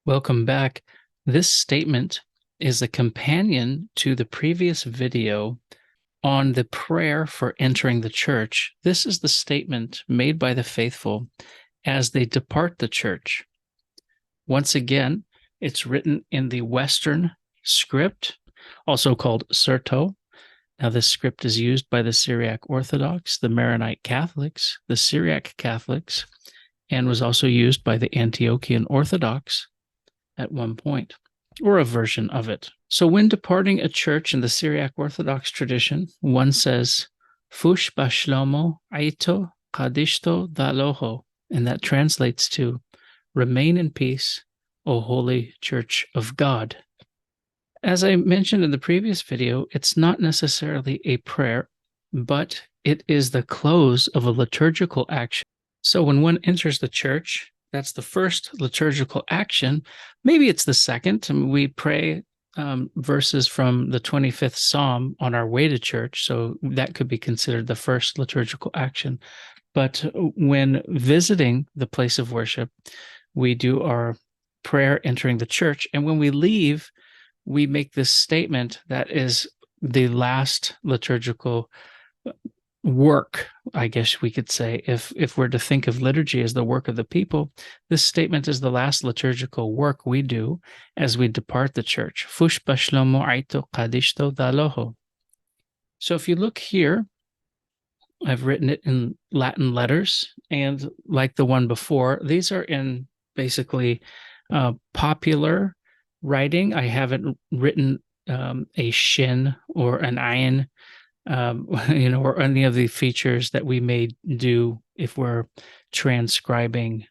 Welcome back. This statement is a companion to the previous video on the prayer for entering the church. This is the statement made by the faithful as they depart the church. Once again, it's written in the Western script, also called Surto. Now, this script is used by the Syriac Orthodox, the Maronite Catholics, the Syriac Catholics, and was also used by the Antiochian Orthodox at one point, or a version of it. So when departing a church in the Syriac Orthodox tradition, one says, Fush bashlomo aito kadishto daloho, and that translates to, remain in peace, O holy church of God. As I mentioned in the previous video, it's not necessarily a prayer, but it is the close of a liturgical action. So when one enters the church, that's the first liturgical action. Maybe it's the second. I mean, we pray verses from the 25th Psalm on our way to church, so that could be considered the first liturgical action. But when visiting the place of worship, we do our prayer entering the church. And when we leave, we make this statement that is the last liturgical work, I guess we could say. If we're to think of liturgy as the work of the people, this statement is the last liturgical work we do as we depart the church. Fush bashlomo aito kadishto daloho. So if you look here, I've written it in Latin letters, and like the one before, these are in basically popular writing. I haven't written a shin or an ayin, or any of the features that we may do if we're transcribing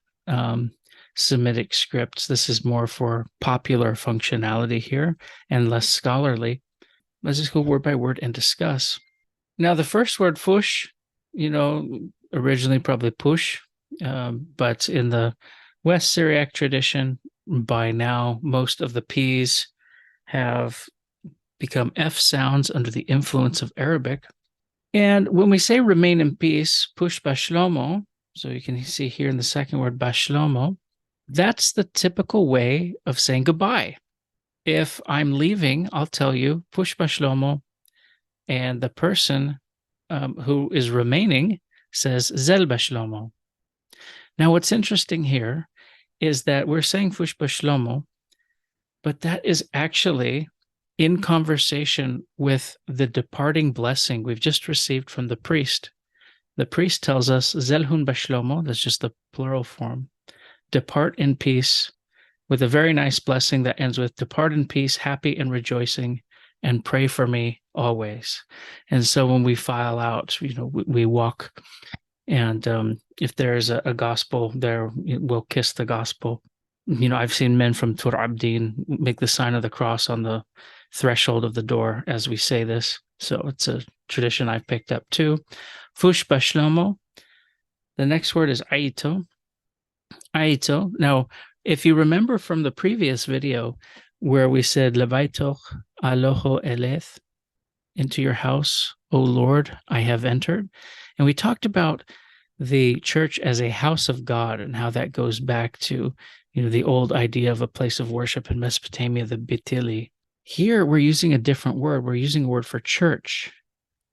Semitic scripts. This is more for popular functionality here and less scholarly. Let's just go word by word and discuss. Now, the first word, fush, originally probably push, but in the West Syriac tradition, by now, most of the P's have become F sounds under the influence of Arabic. And when we say remain in peace, push bashlomo, so you can see here in the second word, bashlomo, that's the typical way of saying goodbye. If I'm leaving, I'll tell you, push bashlomo, and the person who is remaining says zel bashlomo. Now, what's interesting here is that we're saying fush bashlomo, but that is actually in conversation with the departing blessing we've just received from the priest. The priest tells us, Zelhun Bashlomo, that's just the plural form, depart in peace, with a very nice blessing that ends with, depart in peace, happy and rejoicing, and pray for me always. And so when we file out, we walk, and if there's a gospel there, we'll kiss the gospel. I've seen men from Tur Abdin make the sign of the cross on the threshold of the door as we say this. So it's a tradition I've picked up too. Fush bashlomo. The next word is aito. Aito. Now, if you remember from the previous video where we said levaitoch aloho eleth, into your house, O Lord, I have entered. And we talked about the church as a house of God and how that goes back to the old idea of a place of worship in Mesopotamia, the Bitili. Here, we're using a different word. We're using a word for church.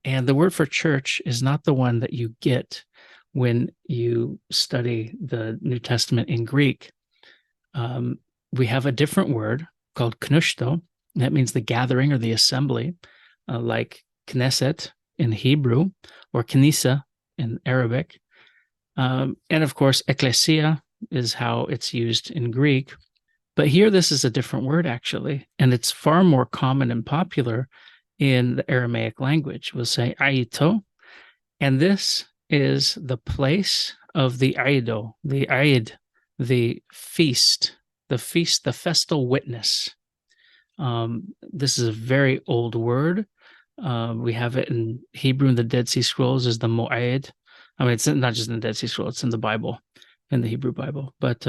And the word for church is not the one that you get when you study the New Testament in Greek. We have a different word called knushto. That means the gathering or the assembly, like knesset in Hebrew or kanisa in Arabic. And of course, ecclesia is how it's used in Greek. But here, this is a different word, actually, and it's far more common and popular in the Aramaic language. We'll say aito, and this is the place of the aido, the aid, the feast, the festal witness. This is a very old word. We have it in Hebrew in the Dead Sea Scrolls as the mo'ed. I mean, it's not just in the Dead Sea Scrolls, it's in the Bible, in the Hebrew Bible. But,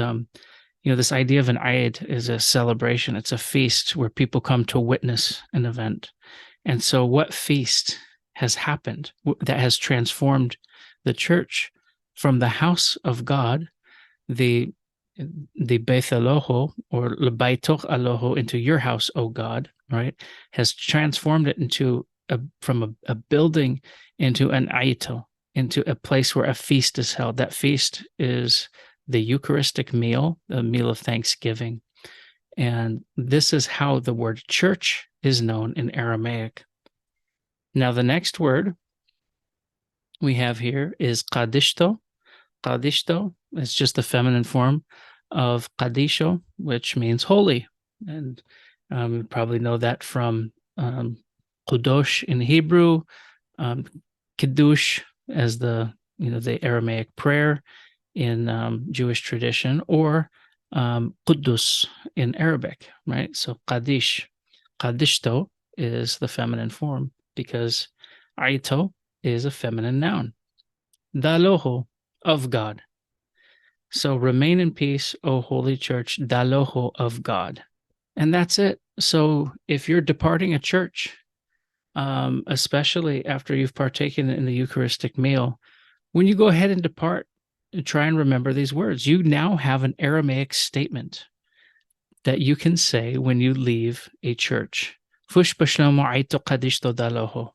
this idea of an Eid is a celebration. It's a feast where people come to witness an event. And so what feast has happened that has transformed the church from the house of God, the the Beit Eloho, or Lebaitoch Eloho, into your house, O God, right, has transformed it into from a building into an aito, into a place where a feast is held. That feast is the Eucharistic meal, the meal of thanksgiving. And this is how the word church is known in Aramaic. Now, the next word we have here is kadishto. Kadishto is just the feminine form of kadisho, which means holy. And you probably know that from kudosh in Hebrew, kiddush as the Aramaic prayer in Jewish tradition, or Quddus in Arabic, right? So Kadishto is the feminine form because Aito is a feminine noun. Daloho, of God. So remain in peace, O Holy Church, Daloho, of God. And that's it. So if you're departing a church, especially after you've partaken in the Eucharistic meal, when you go ahead and depart, try and remember these words. You now have an Aramaic statement that you can say when you leave a church. Fush bashlomo aito kadishto daloho.